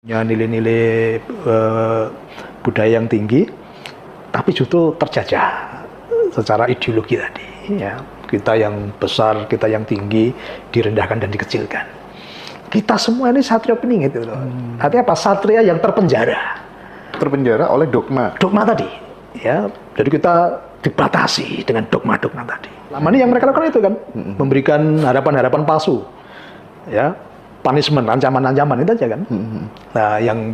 punya nilai-nilai budaya yang tinggi, tapi justru terjajah secara ideologi tadi. Ya, kita yang besar, kita yang tinggi direndahkan dan dikecilkan. Kita semua ini satria peningit itu. Artinya apa? Satria yang terpenjara. Terpenjara oleh dogma. Dogma tadi. Ya, jadi kita dibatasi dengan dogma-dogma tadi. Lama ini yang mereka lakukan itu kan, memberikan harapan-harapan palsu. Ya, punishment, ancaman-ancaman itu aja kan. Nah, yang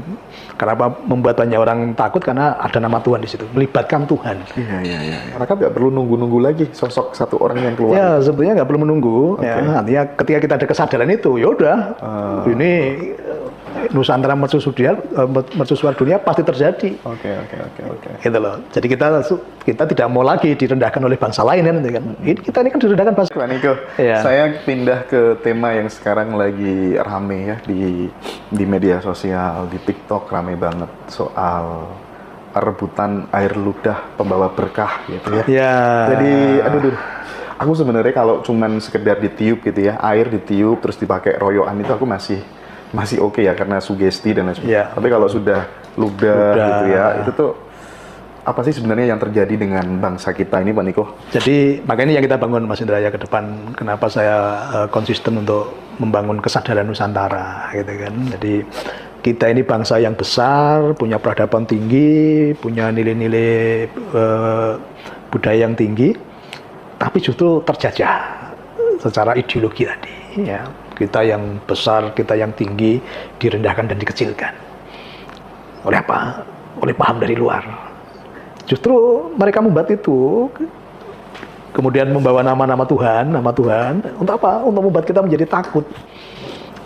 kenapa membuat banyak orang takut karena ada nama Tuhan di situ, melibatkan Tuhan. Iya. Mereka nggak perlu nunggu-nunggu lagi sosok satu orang yang keluar. Ya, sebetulnya nggak perlu menunggu. Okay. Ya, artinya ketika kita ada kesadaran itu, ya udah, ini Nusantara mercusuar dunia pasti terjadi. Oke. Gitu loh. Jadi kita tidak mau lagi direndahkan oleh bangsa lain kan, Kita ini kan direndahkan bangsa. Pak Niko, Ya. saya pindah ke tema yang sekarang lagi rame ya di media sosial, di TikTok rame banget soal rebutan air ludah pembawa berkah gitu ya. Ya. Jadi, aduh, aku sebenarnya kalau cuman sekedar ditiup gitu ya, air ditiup terus dipakai royoan itu aku masih oke ya karena sugesti dan lain sebagainya. Ya. Tapi kalau sudah ludah gitu ya, itu tuh apa sih sebenarnya yang terjadi dengan bangsa kita ini, Pak Niko? Jadi makanya yang kita bangun Mas Indra ya ke depan, kenapa saya konsisten untuk membangun kesadaran Nusantara gitu kan. Jadi kita ini bangsa yang besar, punya peradaban tinggi, punya nilai-nilai budaya yang tinggi, tapi justru terjajah secara ideologi tadi. Ya, kita yang besar, kita yang tinggi direndahkan dan dikecilkan. Oleh apa? Oleh paham dari luar. Justru mereka membuat itu, kemudian membawa nama Tuhan, untuk apa? Untuk membuat kita menjadi takut,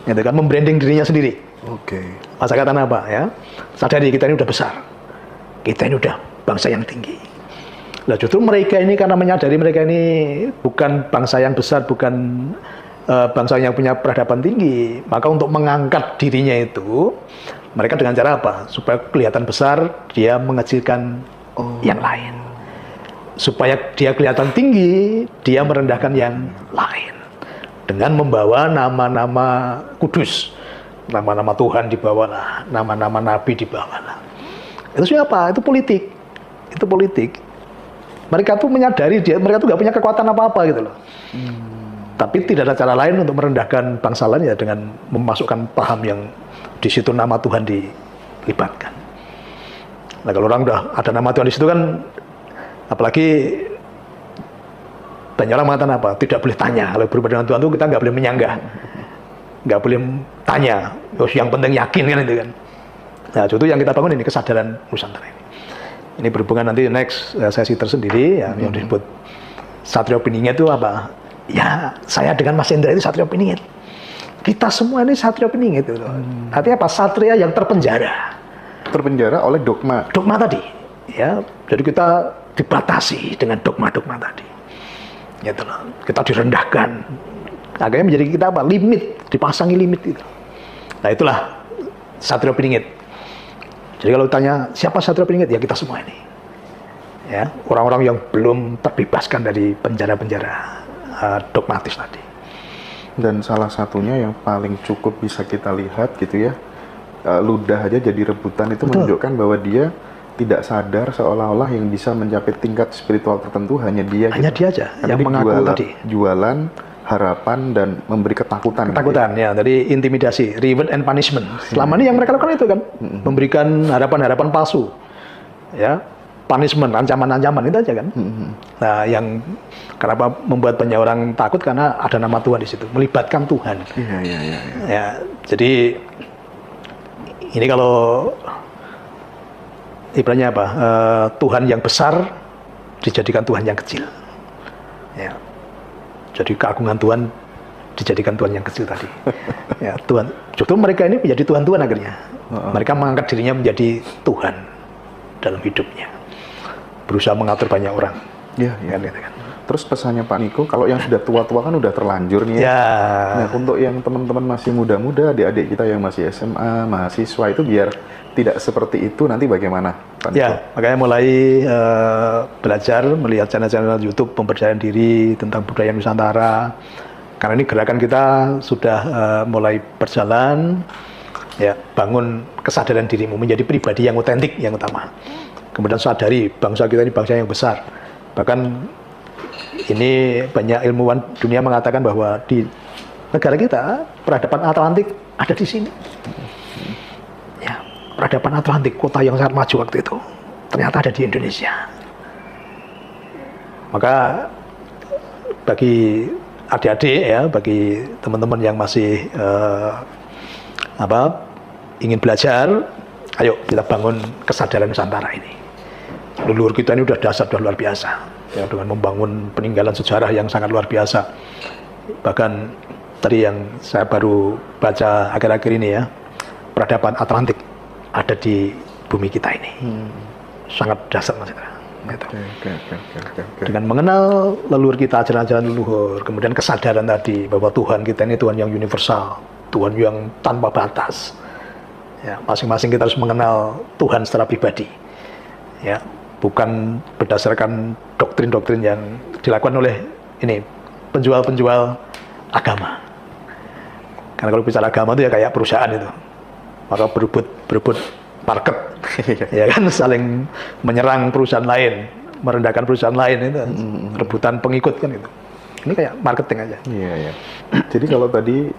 gitu kan? Membranding dirinya sendiri. Oke. Masa kata apa ya? Sadari kita ini udah besar, kita ini udah bangsa yang tinggi. Nah justru mereka ini karena menyadari mereka ini bukan bangsa yang besar, bukan bangsa yang punya peradaban tinggi, maka untuk mengangkat dirinya itu, mereka dengan cara apa? Supaya kelihatan besar, dia mengecilkan yang lain. Supaya dia kelihatan tinggi, dia merendahkan yang lain. Dengan membawa nama-nama kudus, nama-nama Tuhan dibawalah, nama-nama Nabi dibawalah. Itu siapa? Itu politik. Itu politik. Mereka tuh menyadari mereka tuh nggak punya kekuatan apa-apa gitu loh. Tapi tidak ada cara lain untuk merendahkan bangsa lain ya dengan memasukkan paham yang di situ nama Tuhan dilibatkan. Nah kalau orang udah ada nama Tuhan di situ kan, apalagi banyak orang mengatakan apa? Tidak boleh tanya. Kalau berhubungan dengan Tuhan itu kita nggak boleh menyanggah, nggak boleh tanya. Yang penting yakin kan itu kan. Nah itu yang kita bangun ini kesadaran Nusantara ini. Ini berhubungan nanti next sesi tersendiri ya, yang disebut Satria Peningit itu apa? Ya, saya dengan Mas Indra itu satria peningit. Kita semua ini satria peningit itu. Artinya apa? Satria yang terpenjara. Terpenjara oleh dogma. Dogma tadi. Ya, jadi kita dibatasi dengan dogma-dogma tadi. Gitu loh. Kita direndahkan. Akhirnya menjadi kita apa? Limit, dipasangi limit itu. Nah, itulah satria peningit. Jadi kalau tanya siapa satria peningit? Ya kita semua ini. Ya, orang-orang yang belum terbebaskan dari penjara-penjara dogmatis tadi. Dan salah satunya yang paling cukup bisa kita lihat gitu ya, ludah aja jadi rebutan itu. Betul. Menunjukkan bahwa dia tidak sadar seolah-olah yang bisa mencapai tingkat spiritual tertentu hanya dia. Hanya gitu. dia aja yang mengaku tadi. Jualan harapan dan memberi ketakutan. Ketakutan gitu ya. Jadi intimidasi, reward and punishment. Selama ini yang mereka lakukan itu kan, memberikan harapan-harapan palsu. Ya. Punishment, ancaman-ancaman itu aja kan. Nah, yang kenapa membuat banyak orang takut karena ada nama Tuhan di situ, melibatkan Tuhan. Iya. Ya, jadi ini kalau ibaratnya apa? Tuhan yang besar dijadikan Tuhan yang kecil. Ya. Jadi keagungan Tuhan dijadikan Tuhan yang kecil tadi. Ya, Tuhan. Justru mereka ini menjadi Tuhan-Tuhan akhirnya. Mereka mengangkat dirinya menjadi Tuhan dalam hidupnya. Berusaha mengatur banyak orang. Iya. Kan. Terus pesannya Pak Niko, kalau yang sudah tua-tua kan udah terlanjur nih ya. Nah, untuk yang teman-teman masih muda-muda, adik-adik kita yang masih SMA, mahasiswa itu biar tidak seperti itu nanti bagaimana, Pak Niko? Ya, makanya mulai belajar melihat channel-channel YouTube pemberdayaan diri tentang budaya Nusantara. Karena ini gerakan kita sudah mulai berjalan. Ya, bangun kesadaran dirimu menjadi pribadi yang otentik yang utama. Kemudian sadari bangsa kita ini bangsa yang besar. Bahkan ini banyak ilmuwan dunia mengatakan bahwa di negara kita peradaban Atlantik ada di sini. Ya, peradaban Atlantik, kota yang sangat maju waktu itu, ternyata ada di Indonesia. Maka bagi adik-adik ya, bagi teman-teman yang masih ingin belajar, ayo kita bangun kesadaran Nusantara ini. Leluhur kita ini udah dasar, udah luar biasa ya, dengan membangun peninggalan sejarah yang sangat luar biasa. Bahkan tadi yang saya baru baca akhir-akhir ini ya, peradaban Atlantik ada di bumi kita ini. Sangat dasar Mas Indra. Gitu. Dengan mengenal leluhur kita, ajaran-ajaran leluhur, kemudian kesadaran tadi bahwa Tuhan kita ini Tuhan yang universal, Tuhan yang tanpa batas. Ya, masing-masing kita harus mengenal Tuhan secara pribadi. Ya, bukan berdasarkan doktrin-doktrin yang dilakukan oleh ini penjual-penjual agama. Karena kalau bicara agama itu ya kayak perusahaan itu, maka berebut market, ya kan, saling menyerang perusahaan lain, merendahkan perusahaan lain itu, rebutan pengikut kan itu. Ini kayak marketing aja. Iya, iya. Jadi kalau tadi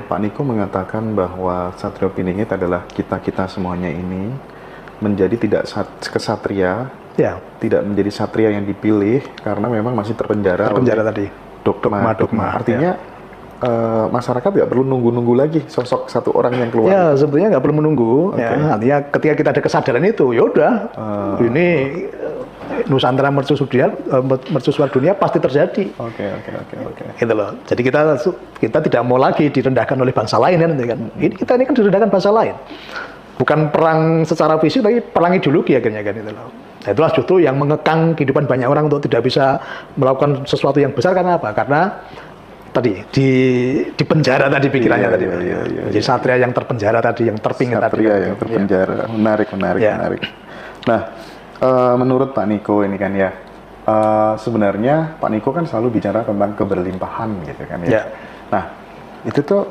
Pak Niko mengatakan bahwa Satrio Piningit adalah kita-kita semuanya ini menjadi tidak kesatria, ya, tidak menjadi satria yang dipilih karena memang masih terpenjara tadi. Dogma. Artinya masyarakat nggak perlu nunggu-nunggu lagi sosok satu orang yang keluar. Ya, sebetulnya nggak perlu menunggu. Okay. Ya, artinya ketika kita ada kesadaran itu, ya udah, ini Nusantara mercusuar dunia pasti terjadi. Oke. Gitu loh. Jadi kita tidak mau lagi direndahkan oleh bangsa lain kan. Kita ini kan direndahkan bangsa lain. Bukan perang secara fisik, tapi perang ideologi akhirnya kan itu loh. Nah, itulah justru yang mengekang kehidupan banyak orang untuk tidak bisa melakukan sesuatu yang besar. Karena apa? Karena tadi di penjara tadi pikirannya tadi. Jadi satria yang terpenjara tadi, yang terpingin tadi. Satria yang terpenjara. Menarik. Nah, menurut Pak Niko ini kan ya, sebenarnya Pak Niko kan selalu bicara tentang keberlimpahan gitu kan ya. Nah, itu tuh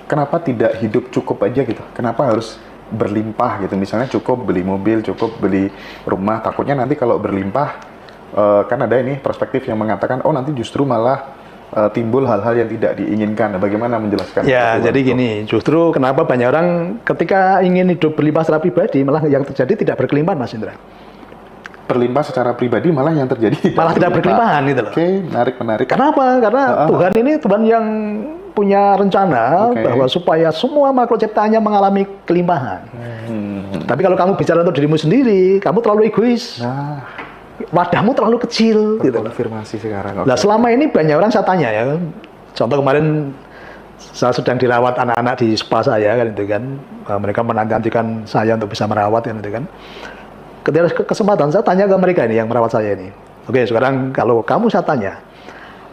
kenapa tidak hidup cukup aja gitu? Kenapa harus berlimpah gitu? Misalnya cukup beli mobil, cukup beli rumah, takutnya nanti kalau berlimpah, kan ada ini perspektif yang mengatakan, oh nanti justru malah timbul hal-hal yang tidak diinginkan. Bagaimana menjelaskan? Ya, jadi gini, justru kenapa banyak orang ketika ingin hidup berlimpah secara pribadi, malah yang terjadi tidak berkelimpahan, Mas Indra. Berlimpah secara pribadi malah yang terjadi malah tidak berkelimpahan gitu loh. Oke, menarik. Kenapa? Karena Tuhan ini Tuhan yang punya rencana bahwa supaya semua makhluk ciptaannya mengalami kelimpahan. Tapi kalau kamu bicara untuk dirimu sendiri, kamu terlalu egois. Wadahmu terlalu kecil gitu. Konfirmasi sekarang. Nah, selama ini banyak orang saya tanya ya. Contoh kemarin saya sedang dirawat anak-anak di spa saya kan itu kan. Mereka menanti-nantikan saya untuk bisa merawat kan itu kan. Ketika kesempatan saya tanya ke mereka ini yang merawat saya ini. Oke, sekarang kalau kamu saya tanya,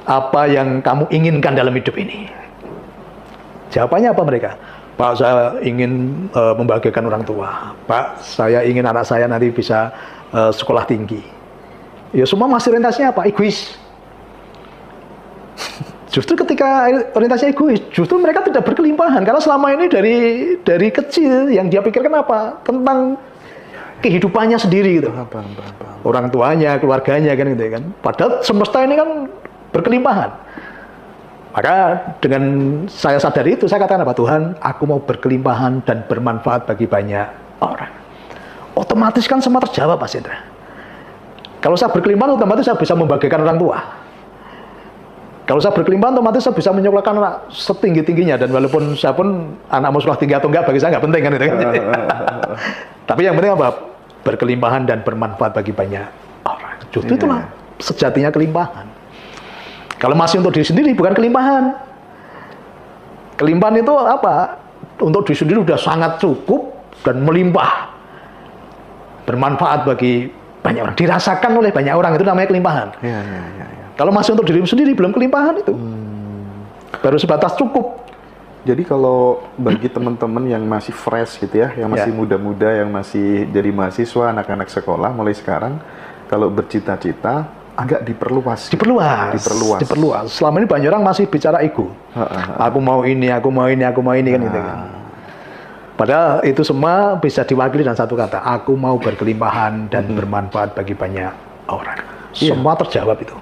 apa yang kamu inginkan dalam hidup ini? Jawabannya apa mereka? Pak, saya ingin membahagiakan orang tua. Pak, saya ingin anak saya nanti bisa sekolah tinggi. Ya semua masih orientasinya apa? Egois. Justru ketika orientasinya egois, justru mereka tidak berkelimpahan. Karena selama ini dari kecil yang dia pikirkan apa? Tentang kehidupannya sendiri gitu. Orang tuanya, keluarganya kan gitu kan. Padahal semesta ini kan berkelimpahan. Maka dengan saya sadari itu, saya katakan apa? Tuhan, aku mau berkelimpahan dan bermanfaat bagi banyak orang. Otomatis kan semua terjawab, Mas Indra. Kalau saya berkelimpahan, otomatis saya bisa membagikan orang tua. Kalau saya berkelimpahan, otomatis saya bisa menyekolahkan anak setinggi-tingginya. Dan walaupun saya pun anak mau sekolah tinggi atau enggak, bagi saya enggak penting kan itu kan. Tapi yang penting apa? Berkelimpahan dan bermanfaat bagi banyak orang. Justru itulah sejatinya kelimpahan. Kalau masih untuk diri sendiri, bukan kelimpahan. Kelimpahan itu apa? Untuk diri sendiri sudah sangat cukup dan melimpah. Bermanfaat bagi banyak orang. Dirasakan oleh banyak orang, itu namanya kelimpahan. Kalau masih untuk diri sendiri, belum kelimpahan itu. Baru sebatas cukup. Jadi kalau bagi teman-teman yang masih fresh gitu ya, yang masih muda-muda, yang masih jadi mahasiswa, anak-anak sekolah, mulai sekarang, kalau bercita-cita, agak diperluas. Diperluas. Selama ini banyak orang masih bicara ego. Aku mau ini kan gitu kan. Padahal itu semua bisa diwakili dengan satu kata, aku mau berkelimpahan dan bermanfaat bagi banyak orang. Semua terjawab itu.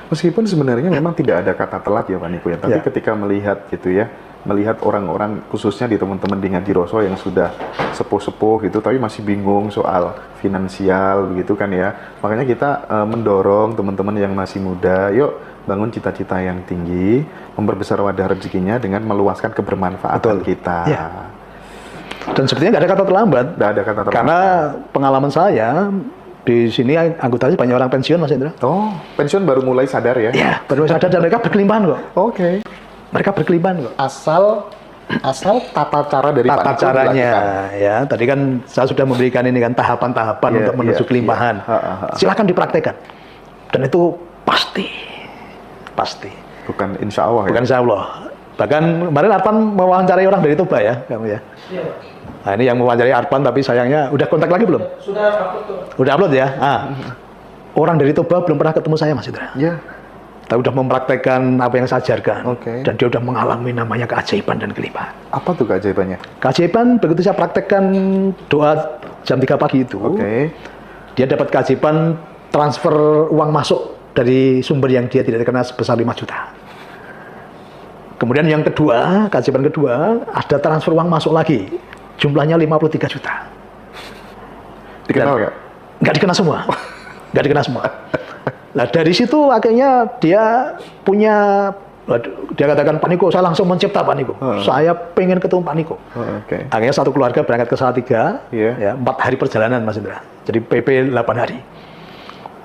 Meskipun sebenarnya memang tidak ada kata telat ya Pak Niko ya, tapi ketika melihat gitu ya, melihat orang-orang khususnya di teman-teman di Ngadiroso yang sudah sepuh-sepuh gitu, tapi masih bingung soal finansial begitu kan ya, makanya kita mendorong teman-teman yang masih muda, yuk bangun cita-cita yang tinggi, memperbesar wadah rezekinya dengan meluaskan kebermanfaatan kita. Ya. Dan sepertinya nggak ada kata terlambat. Nggak ada kata terlambat. Karena pengalaman saya di sini anggotanya banyak orang pensiun, Mas Indra. Oh, pensiun baru mulai sadar ya? Iya, baru mulai sadar dan mereka berkelimpahan kok. Oke. Mereka berkelimpahan kok. Asal tata cara dari tata caranya ya. Tadi kan saya sudah memberikan ini kan tahapan-tahapan untuk menuju kelimpahan. Silakan dipraktekkan. Dan itu pasti. Bukan insya Allah. Bukan insya Allah. Bahkan kemarin Arpan mewawancarai orang dari Toba ya, kamu ya. Iya. Nah, ini yang mewawancarai Arpan, tapi sayangnya udah kontak lagi belum? Sudah upload tuh. Udah upload ya? Orang dari Toba belum pernah ketemu saya, Mas Indra. Iya. Tapi udah mempraktekkan apa yang saya ajarkan. Oke. Dan dia udah mengalami namanya keajaiban dan kelimpahan. Apa tuh keajaibannya? Keajaiban begitu saya praktekkan doa jam 3 pagi itu. Oke. Dia dapat keajaiban transfer uang masuk dari sumber yang dia tidak dikenal sebesar 5 juta. Kemudian yang kedua, keajaiban kedua, ada transfer uang masuk lagi. Jumlahnya 53 juta. Dikenal nggak? Nggak dikenal semua. Nggak dikenal semua. Nah dari situ akhirnya dia punya, dia katakan, Pak Niko, saya langsung mencipta Pak Niko. Saya pengen ketemu Pak Niko. Akhirnya satu keluarga berangkat ke Salatiga, ya, 4 hari perjalanan Mas Indra. Jadi PP 8 hari.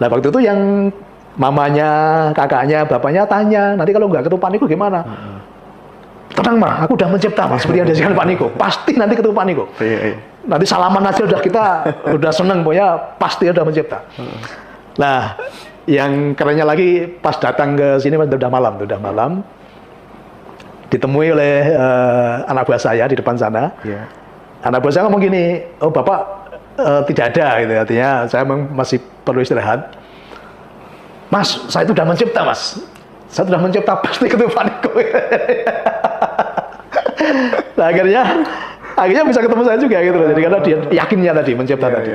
Nah waktu itu yang mamanya, kakaknya, bapaknya tanya, nanti kalau nggak ketemu Pak Niko gimana? Tenang mah, aku udah mencipta Mas, seperti yang diajarkan Pak Niko. Pasti nanti ketemu Pak Niko. Nanti salaman aja udah kita udah seneng, pokoknya pasti udah mencipta. Nah, yang kerennya lagi pas datang ke sini udah malam, ditemui oleh anak buah saya di depan sana. Anak buah saya ngomong gini, oh Bapak tidak ada, gitu. Artinya saya masih perlu istirahat. Mas, saya itu udah mencipta Mas. Saya sudah mencipta, pasti ketemu Pak Niko. Nah, akhirnya bisa ketemu saya juga gitu loh. Jadi karena dia yakinnya tadi mencipta tadi.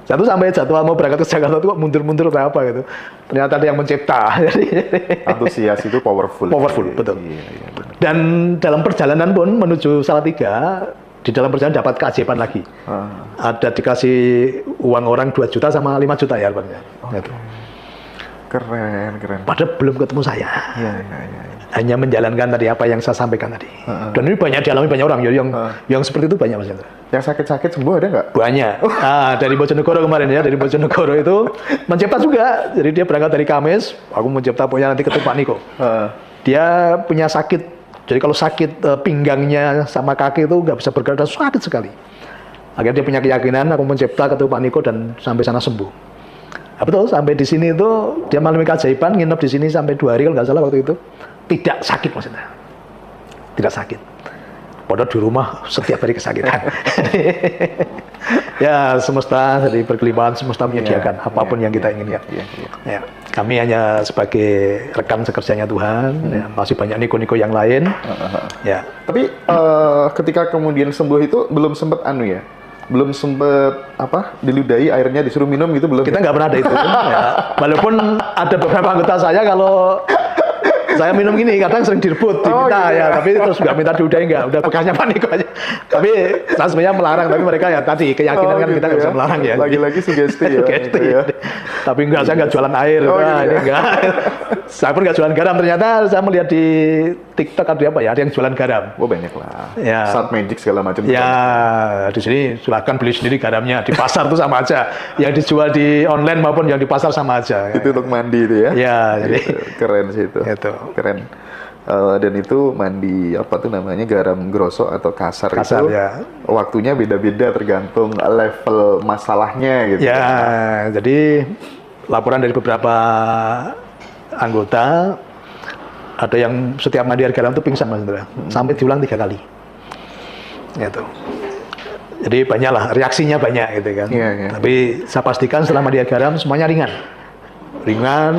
Saya tuh sampai jadwal mau berangkat ke Jakarta tuh kok mundur-mundur apa gitu. Ternyata dia yang mencipta. Antusias itu powerful. Powerful, betul. Dan dalam perjalanan pun menuju Salatiga, di dalam perjalanan dapat keajaiban lagi. Ada dikasih uang orang 2 juta sama 5 juta ya Arpannya. Gitu. Keren. Padahal belum ketemu saya. Hanya menjalankan tadi apa yang saya sampaikan tadi. Dan ini banyak dialami banyak orang yang seperti itu banyak Mas Indra. Yang sakit-sakit sembuh ada nggak? Banyak. Dari Bojonegoro kemarin ya, dari Bojonegoro itu mencipta juga. Jadi dia berangkat dari Kamis, aku mencipta punya nanti ketemu Pak Niko. Dia punya sakit. Jadi kalau sakit pinggangnya sama kaki itu nggak bisa bergerak, dan sakit sekali. Akhirnya dia punya keyakinan, aku mencipta ketemu Pak Niko dan sampai sana sembuh. Nah, betul, sampai di sini itu dia mengalami keajaiban, nginep di sini sampai 2 hari kalau nggak salah waktu itu. Tidak sakit maksudnya. Tidak sakit. Padahal di rumah setiap hari kesakitan. Ya, semesta dari berkelimpahan, semesta menyediakan apapun yang kita inginkan. Ya, kami hanya sebagai rekan sekerjanya Tuhan, ya, masih banyak niko-niko yang lain. Ya. Tapi ketika kemudian sembuh itu belum sempat belum sempet diludahi airnya disuruh minum gitu belum? Kita nggak pernah ada itu. Ya. Walaupun ada beberapa anggota saya kalau saya minum gini kadang sering direbut, diminta ya, tapi terus nggak minta diudahi, nggak, udah bekasnya Pak Niko aja. Tapi saya sebenarnya melarang, tapi mereka ya tadi keyakinan kan kita nggak bisa melarang ya. Lagi-lagi sugesti ya. Sugesti. Ya. Tapi enggak, saya nggak jualan air, ini enggak. Saya pun nggak jualan garam. Ternyata saya melihat di TikTok ada ada yang jualan garam. Oh banyak lah. Ya. Salt Magic segala macam. Ya, di sini silakan beli sendiri garamnya. Di pasar tuh sama aja. Yang dijual di online maupun yang di pasar sama aja. Itu untuk mandi itu ya? Ya, jadi keren sih itu. Keren. Dan itu mandi garam grosok atau kasar itu ya. Waktunya beda-beda tergantung level masalahnya gitu. Ya, jadi laporan dari beberapa anggota ada yang setiap mandi air garam itu pingsan Mas Indra, sampai diulang 3 kali. Gitu. Jadi banyaklah reaksinya banyak gitu kan. Tapi saya pastikan setelah mandi air garam semuanya ringan. ringan,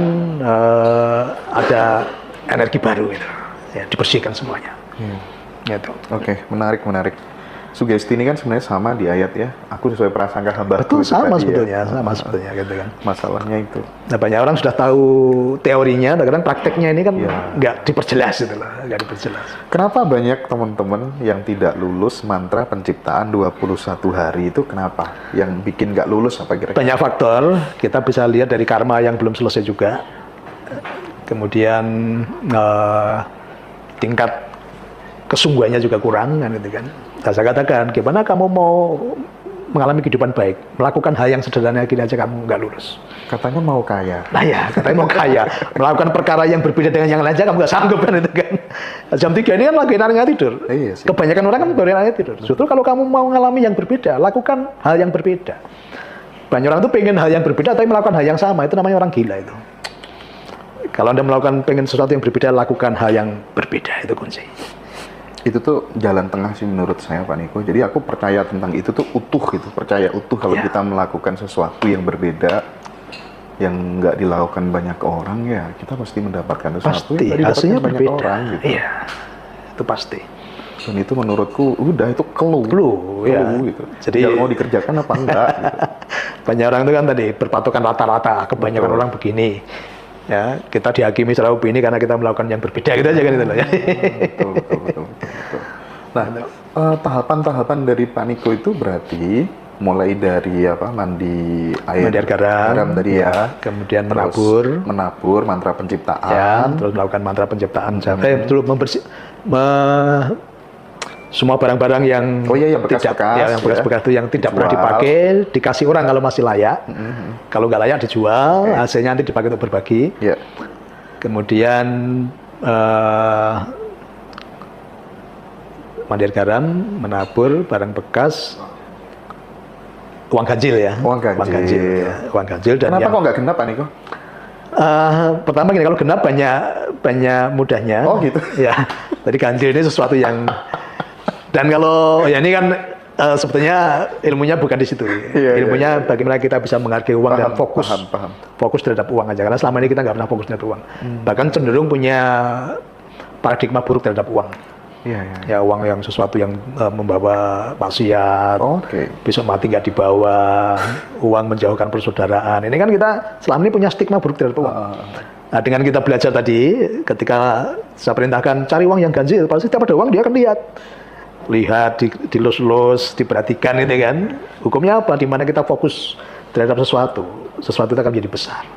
ada energi baru gitu. Ya, dibersihkan semuanya. Gitu. Oke, menarik. Sugesti ini kan sebenarnya sama di ayat ya. Aku sesuai prasangka hamba. Betul, sama sebetulnya, gitu kan. Masalahnya itu. Nah, banyak orang sudah tahu teorinya, kadang prakteknya ini kan nggak diperjelas gitu loh, nggak diperjelas. Kenapa banyak teman-teman yang tidak lulus mantra penciptaan 21 hari itu kenapa? Yang bikin nggak lulus apa kira-kira? Banyak faktor, kita bisa lihat dari karma yang belum selesai juga. Kemudian tingkat kesungguhannya juga kurang kan gitu kan. Nah, saya katakan, gimana kamu mau mengalami kehidupan baik, melakukan hal yang sederhana gini aja kamu nggak lulus. Katanya mau kaya. Nah ya, katanya mau kaya, melakukan perkara yang berbeda dengan yang lain aja kamu nggak sanggup kan itu kan. Jam 3 ini kan lagi enaknya tidur. Iya sih. Kebanyakan orang kan baru enaknya tidur. Justru kalau kamu mau mengalami yang berbeda, lakukan hal yang berbeda. Banyak orang tuh pengen hal yang berbeda tapi melakukan hal yang sama, itu namanya orang gila itu. Kalau Anda pengen sesuatu yang berbeda, lakukan hal yang berbeda, itu kunci. Itu tuh jalan tengah sih menurut saya Pak Niko. Jadi aku percaya tentang itu tuh utuh gitu. Percaya utuh kalau kita melakukan sesuatu yang berbeda, yang nggak dilakukan banyak orang ya, kita pasti mendapatkan sesuatu pasti, yang hasilnya banyak berbeda. orang gitu. Iya, itu pasti. Dan itu menurutku udah itu clue ya. gitu. Jadi tinggal mau dikerjakan apa enggak gitu. Banyak orang itu kan tadi berpatokan rata-rata, kebanyakan orang begini. Ya, kita dihakimi secara opini karena kita melakukan yang berbeda gitu aja kan itu loh ya. Betul. Nah, tahapan-tahapan dari Pak Niko itu berarti mulai dari mandi air garam tadi ya, kemudian terus menabur mantra penciptaan, ya, terus melakukan mantra penciptaan sampai betul semua barang-barang yang bekas-bekas itu yang tidak pernah dipakai dikasih orang kalau masih layak. Kalau nggak layak dijual, hasilnya nanti dipakai untuk berbagi. Kemudian mandi air garam, menabur barang bekas, uang ganjil ya. Uang ganjil dan kenapa kok nggak genap Pak Niko? Pertama gini, kalau genap banyak mudahnya. Oh gitu. Ya, jadi ganjil ini sesuatu yang dan kalau ya ini kan sebetulnya ilmunya bukan di situ. Ilmunya bagaimana kita bisa menghargai uang dan fokus terhadap uang aja. Karena selama ini kita nggak pernah fokus terhadap uang. Bahkan cenderung punya paradigma buruk terhadap uang. Ya uang yang sesuatu yang membawa maksiat, besok mati nggak dibawa, uang menjauhkan persaudaraan. Ini kan kita selama ini punya stigma buruk terhadap uang. Nah, dengan kita belajar tadi, ketika saya perintahkan cari uang yang ganjil, pasti setiap ada uang dia akan lihat, dilus-lus, diperhatikan itu kan. Hukumnya apa? Dimana kita fokus terhadap sesuatu itu akan menjadi besar.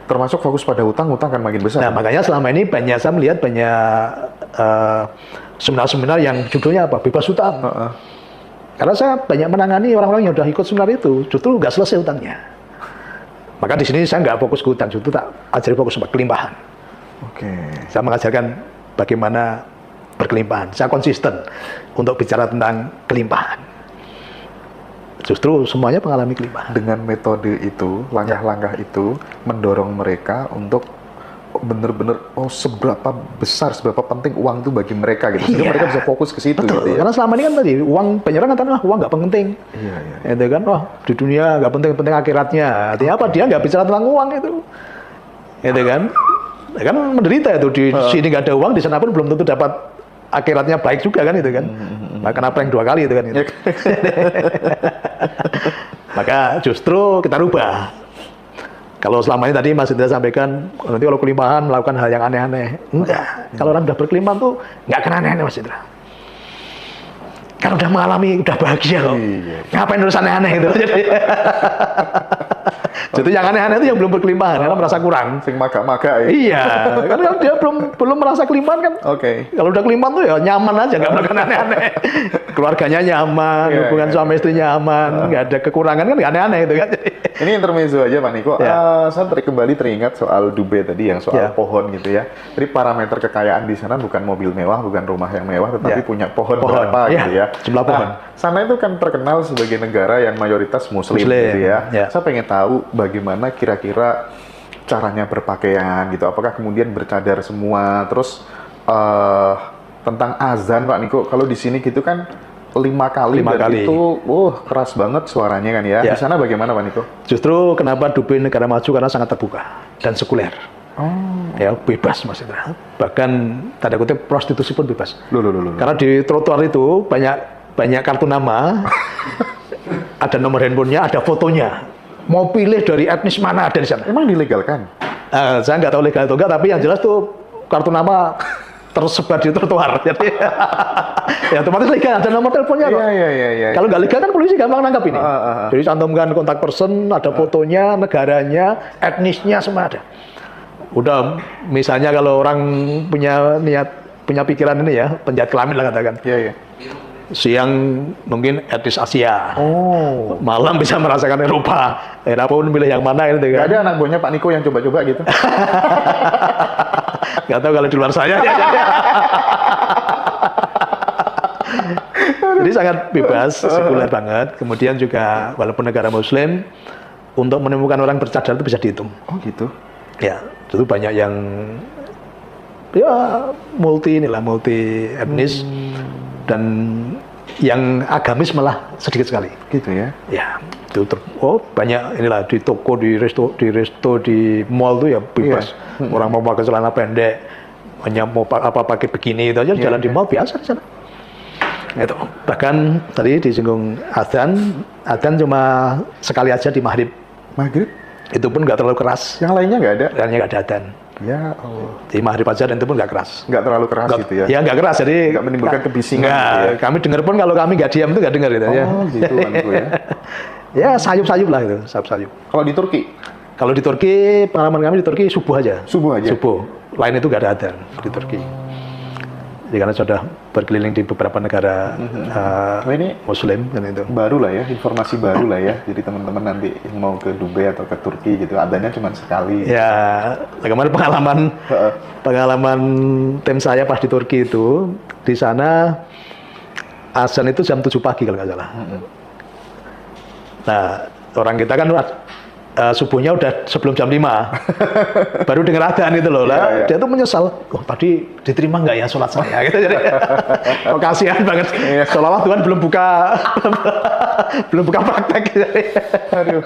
Termasuk fokus pada utang akan makin besar. Nah, makanya selama ini saya melihat banyak seminar-seminar yang judulnya apa? Bebas utang. Karena saya banyak menangani orang-orang yang sudah ikut seminar itu, justru nggak selesai utangnya. Maka di sini saya nggak fokus ke utang, justru tak ajari fokus pada kelimpahan. Saya mengajarkan bagaimana berkelimpahan. Saya konsisten untuk bicara tentang kelimpahan. Justru semuanya mengalami kelimpahan. Dengan metode itu, langkah-langkah itu mendorong mereka untuk benar-benar seberapa besar, seberapa penting uang itu bagi mereka gitu. Sehingga mereka bisa fokus ke situ. Betul. Gitu ya. Karena selama ini kan tadi uang banyak orang katakan uang nggak penting. Itu kan, di dunia nggak penting akhiratnya. Artinya apa? Dia nggak bicara tentang uang itu. Itu kan? Kan menderita itu di sini nggak ada uang, di sana pun belum tentu dapat akhiratnya baik juga kan itu kan. Nah, kenapa yang 2 kali itu kan itu. Maka justru kita rubah. Kalau selama ini tadi Mas Indra sampaikan, nanti kalau kelimpahan melakukan hal yang aneh-aneh. Enggak. Kalau orang udah berkelimpahan tuh nggak kena aneh-aneh Mas Indra. Kan udah mengalami, udah bahagia loh. Ngapain harus aneh-aneh itu. Jadi yang aneh-aneh itu yang belum berkelimpahan, karena merasa kurang. Sing maga-maga ya. Iya, kan dia belum merasa kelimpahan kan. Kalau udah kelimpahan tuh ya nyaman aja, nggak melakukan aneh-aneh. Keluarganya nyaman, hubungan suami istrinya nyaman, nggak ada kekurangan kan nggak aneh-aneh itu kan. Ini intermezzo aja Pak Niko. Saya kembali teringat soal Dube tadi yang soal pohon gitu ya. Jadi parameter kekayaan di sana bukan mobil mewah, bukan rumah yang mewah, tetapi punya pohon berapa gitu ya. Jumlah pohon. Sana itu kan terkenal sebagai negara yang mayoritas Muslim. Gitu ya. Saya pengen tahu bagaimana kira-kira caranya berpakaian gitu. Apakah kemudian bercadar semua? Terus tentang azan Pak Niko, kalau di sini gitu kan 5 kali, 5 dan kali. itu keras banget suaranya kan ya. Ya. Di sana bagaimana Pak Niko? Justru kenapa Dubai negara maju karena sangat terbuka dan sekuler. Oh, Ya, bebas maksudnya. Bahkan tanda kutip prostitusi pun bebas. loh. Karena di trotoar itu banyak kartu nama, ada nomor handphonenya, ada fotonya. Mau pilih dari etnis mana ada di sana. Emang dilegalkan? Saya nggak tahu legal atau enggak, tapi yang jelas tuh kartu nama tersebar di trotoar. Jadi ya otomatis legal, ada nomor teleponnya kok. Iya. Kalau nggak legal kan polisi gampang nangkap ini. Jadi cantumkan kontak person, ada fotonya, negaranya, etnisnya semua ada. Udah misalnya kalau orang punya pikiran ini ya, penjahat kelamin lah katakan. Iya. Siang mungkin etnis Asia. Oh. Malam bisa merasakan Eropa. Pun pilih yang mana gitu Gak kan. ada anak buahnya Pak Niko yang coba-coba gitu? Nggak tahu kalau di luar saya. Jadi sangat bebas, sekuler banget. Kemudian juga walaupun negara Muslim, untuk menemukan orang bercadar itu bisa dihitung. Oh gitu? Ya, itu banyak yang ya multi etnis dan yang agamis malah sedikit sekali. Gitu ya? Ya, itu banyak inilah di toko, di resto, di mall tuh ya bebas. Orang mau pakai celana pendek, hanya mau pakai bikini itu aja jalan di mall biasa di sana. Itu. Bahkan tadi disinggung adzan cuma sekali aja di maghrib. Maghrib? Itu pun nggak terlalu keras. Yang lainnya nggak ada? Lainnya nggak ada adzan. Ya Allah. Di maghrib aja dan itu pun nggak keras. Nggak terlalu keras gitu ya? Ya nggak keras, jadi nggak menimbulkan kebisingan nggak, gitu ya? kami dengar pun kalau kami nggak diam itu nggak dengar gitu ya. Oh gitu Manko ya? Ya sayup-sayup lah itu, sayup-sayup. Kalau di Turki? Kalau di Turki, pengalaman kami di Turki subuh aja. Subuh aja? Subuh. Lain itu nggak ada adzan di Turki. Jadi karena sudah berkeliling di beberapa negara ini Muslim dan itu. baru lah ya, informasi baru lah ya. Jadi teman-teman nanti yang mau ke Dubai atau ke Turki gitu, adanya cuma sekali. Ya, kemarin pengalaman tim saya pas di Turki itu, di sana azan itu jam 7 pagi kalau nggak salah. Nah, orang kita kan subuhnya udah sebelum jam 5. Baru dengar adzan itu loh. Lah, dia tuh menyesal. Oh, tadi diterima nggak ya sholat saya? Gitu. Jadi, kasihan banget. Seolah-olah Tuhan belum buka praktek. Aduh.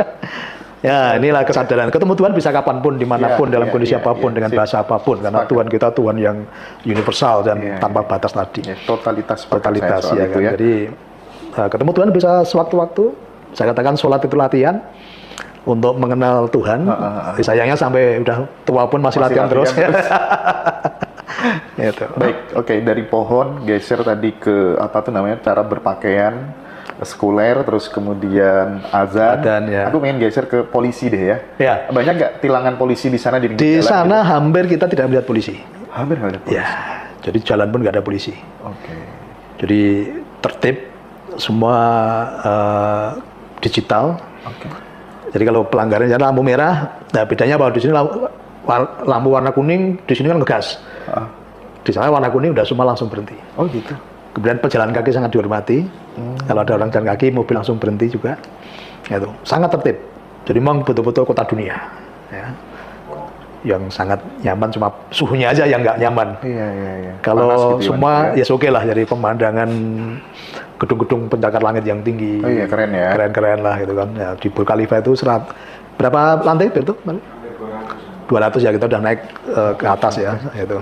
Ya, inilah kesadaran. Ketemu Tuhan bisa kapanpun, dimanapun, dalam kondisi apapun, dengan bahasa apapun. Karena Tuhan kita Tuhan yang universal dan tanpa batas tadi. Ya, totalitas ya kan. ya. Jadi ketemu Tuhan bisa sewaktu-waktu. Saya katakan sholat itu latihan untuk mengenal Tuhan. Sayangnya sampai udah tua pun masih latihan terus. Gitu. Baik, oke, dari pohon geser tadi ke apa tuh namanya, cara berpakaian sekuler, terus kemudian azan. Ya. Aku pengen geser ke polisi deh ya. Ya. Banyak nggak tilangan polisi di sana di Di jalan, sana gitu? hampir kita tidak melihat polisi. Hampir nggak ada polisi. Ya, jadi jalan pun nggak ada polisi. Oke. Jadi tertib, semua digital. Oke. Jadi kalau pelanggaran jalan lampu merah, nah bedanya bahwa di sini lampu warna kuning, di sini kan ngegas. Di sana warna kuning udah semua langsung berhenti. Oh gitu. Kemudian pejalan kaki sangat dihormati. Kalau ada orang jalan kaki, mobil langsung berhenti juga. Itu sangat tertib. Jadi memang betul-betul kota dunia. Ya. Yang sangat nyaman, cuma suhunya aja yang nggak nyaman. Iya. Kalau Panas gitu semua ya oke lah. Jadi pemandangan gedung-gedung pencakar langit yang tinggi. Oh iya, keren ya. Keren-keren lah gitu kan. Ya, di Burj Khalifa itu berapa lantai itu? 200 ya, kita udah naik ke atas ya. Itu.